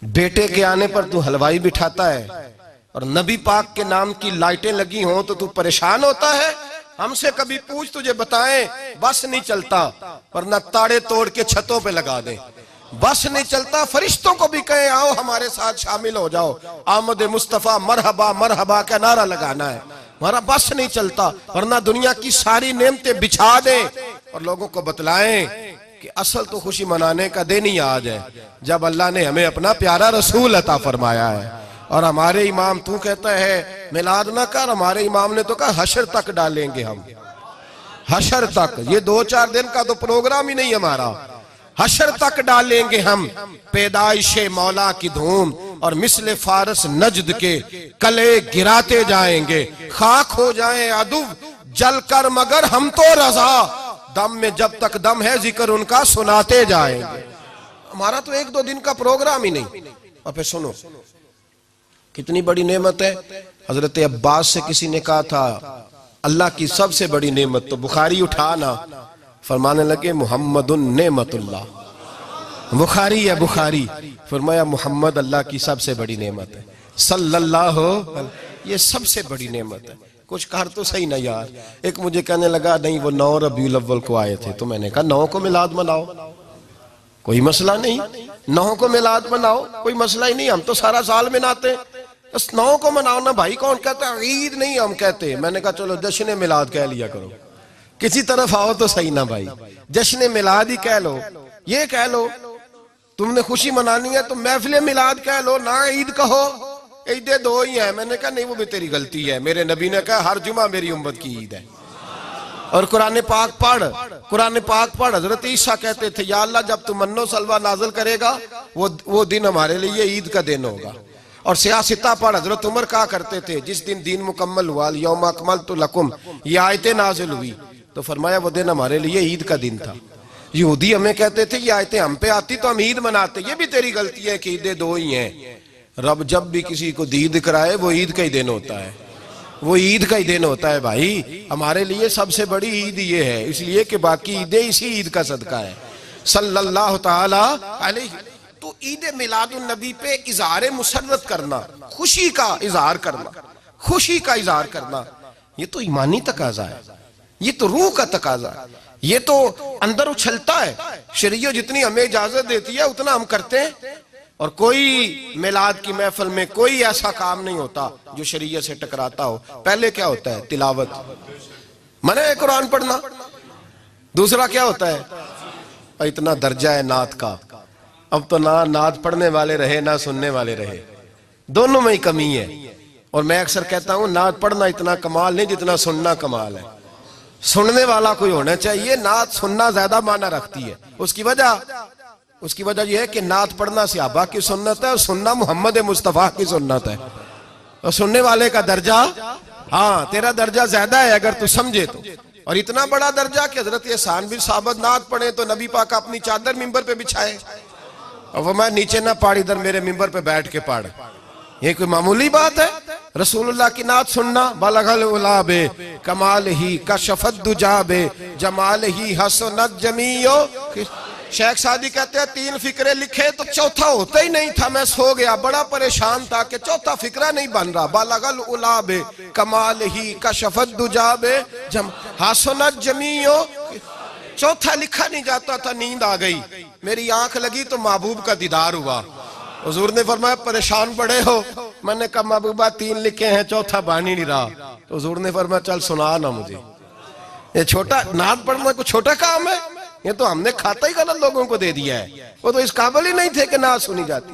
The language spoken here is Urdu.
بیٹے کے آنے پر تو حلوائی بٹھاتا ہے اور نبی پاک کے نام کی لائٹیں لگی ہوں تو پریشان ہوتا ہے. ہم سے کبھی پوچھ تجھے بتائیں بس نہیں چلتا ورنہ تاڑے توڑ کے چھتوں پہ لگا دیں. بس نہیں چلتا فرشتوں کو بھی کہیں آؤ ہمارے ساتھ شامل ہو جاؤ, آمد مصطفیٰ مرحبا مرحبا کا نعرہ لگانا ہے. ہمارا بس نہیں چلتا ورنہ دنیا کی ساری نعمتیں بچھا دیں اور لوگوں کو بتلائیں کہ اصل تو خوشی منانے کا دن ہی آج ہے جب اللہ نے ہمیں اپنا پیارا رسول عطا فرمایا ہے. اور ہمارے امام تو کہتا ہے میلاد نہ کر, ہمارے امام نے تو کہا حشر تک ڈالیں گے ہم, حشر تک. یہ 2-4 دن کا تو پروگرام ہی نہیں ہمارا, حشر تک ڈالیں گے ہم پیدائش مولا کی دھوم اور مثل فارس نجد کے کلے گراتے جائیں گے. خاک ہو جائیں عدو جل کر مگر ہم تو رضا, دم میں جب تک دم ہے ذکر ان کا سناتے جائیں گے. ہمارا تو 1-2 دن کا پروگرام ہی نہیں. اور پھر سنو کتنی بڑی نعمت ہے. حضرت عباس سے کسی نے کہا تھا اللہ کی سب سے بڑی نعمت, تو بخاری اٹھانا, فرمانے لگے محمد نعمت اللہ. بخاری ہے بخاری, فرمایا محمد اللہ کی سب سے بڑی نعمت ہے صلی اللہ, یہ سب سے بڑی نعمت ہے. کچھ کہا تو صحیح نہ یار. ایک مجھے کہنے لگا نہیں وہ 9 ربیع الاول کو آئے تھے, تو میں نے کہا 9 کو میلاد مناؤ, کوئی مسئلہ نہیں, 9 کو میلاد مناؤ, کوئی مسئلہ ہی نہیں, ہم تو سارا سال مناتے ہیں, بس 9 کو مناؤ نا بھائی. کون کہتا ہے عید نہیں ہم کہتے. میں نے کہا چلو جشن میلاد کہہ لیا کرو, کسی طرف آؤ تو صحیح نہ بھائی, جشن میلاد ہی کہہ لو. یہ کہہ لو تم نے خوشی منانی ہے تو محفل میلاد کہہ لو, نہ عید کہو, عیدیں 2 ہی ہیں. میں نے کہا نہیں وہ بھی تیری غلطی ہے, میرے نبی نے کہا ہر جمعہ میری امت کی عید ہے. اور قرآن پاک پڑھ, قرآن پاک پڑھ. حضرت عیسیٰ کہتے تھے یا اللہ جب تو من و سلوہ نازل کرے گا وہ دن ہمارے لیے عید کا دن ہوگا. اور سیاستہ پڑھ. حضرت عمر کہا کرتے تھے جس دن دین مکمل ہوا یوم اکملت لکم, یہ آیتیں نازل ہوئی تو فرمایا وہ دن ہمارے لیے عید کا دن تھا. یہودی ہمیں کہتے تھے یہ آیتیں ہم پہ آتی تو ہم عید مناتے. یہ بھی تیری غلطی ہے کہ عیدیں 2 ہی ہیں. رب جب بھی کسی کو دید کرائے وہ عید کا ہی دن ہوتا ہے, وہ عید کا ہی دن ہوتا ہے بھائی. ہمارے لیے سب سے بڑی عید یہ ہے, اس لیے کہ باقی عیدیں اسی عید کا صدقہ ہے صلی اللہ تعالی علیہ. تو عید میلاد النبی پہ اظہار مسرت کرنا, خوشی کا اظہار کرنا, خوشی کا اظہار کرنا, یہ تو ایمانی تقاضا ہے, یہ تو روح کا تقاضا ہے, یہ تو اندر اچھلتا ہے. شریعت جتنی ہمیں اجازت دیتی ہے اتنا ہم کرتے ہیں. اور کوئی میلاد کی محفل میں کوئی ایسا کام نہیں ہوتا جو شریعت سے ٹکراتا ہو. پہلے کیا ہوتا ہے تلاوت, منع ہے قرآن پڑھنا. دوسرا کیا ہوتا ہے, اتنا درجہ ہے نعت کا, اب تو نہ نعت پڑھنے والے رہے نہ سننے والے رہے, دونوں میں ہی کمی ہے. اور میں اکثر کہتا ہوں نعت پڑھنا اتنا کمال نہیں جتنا سننا کمال ہے. سننے والا کوئی ہونا چاہیے, نعت سننا زیادہ معنی رکھتی ہے. اس کی وجہ یہ ہے کہ نعت پڑھنا صحابہ کی سنت ہے اور سننا محمد مصطفیٰ کی سنت ہے. اور سننے والے کا درجہ, ہاں تیرا درجہ زیادہ ہے اگر تو سمجھے تو. اور اتنا بڑا درجہ کہ حضرت احسان بن ثابت نعت پڑھے تو نبی پاک اپنی چادر ممبر پہ بچھائے اور فرمایا نیچے نہ پاڑ, ادھر میرے ممبر پہ بیٹھ کے پاڑ. یہ کوئی معمولی بات ہے؟ رسول اللہ کی نعت سننا. بلغ العلا بے کمال ہی کشفت دجا بے جمال ہی حسنت جمیع. شیخ سعدی کہتے ہیں 3 فقرے لکھے تو چوتھا ہوتا ہی نہیں تھا, میں سو گیا, بڑا پریشان تھا کہ چوتھا فقرہ نہیں بن رہا. بلغ العلا بے کمال ہی کشفت دجا بے حسنت جمیع. چوتھا لکھا نہیں جاتا تھا, نیند آ گئی, میری آنکھ لگی تو محبوب کا دیدار ہوا. حضور نے فرمایا پریشان پڑے ہو؟ میں نے کہا محبوبہ 3 لکھے ہیں چوتھا بن ہی نہیں رہا. تو حضور نے فرمایا چل سنا نا مجھے. یہ چھوٹا نعت پڑھنا کوئی چھوٹا کام ہے؟ یہ تو ہم نے کھاتا ہی غلط لوگوں کو دے دیا ہے, وہ تو اس قابل ہی نہیں تھے کہ نعت سنی جاتی.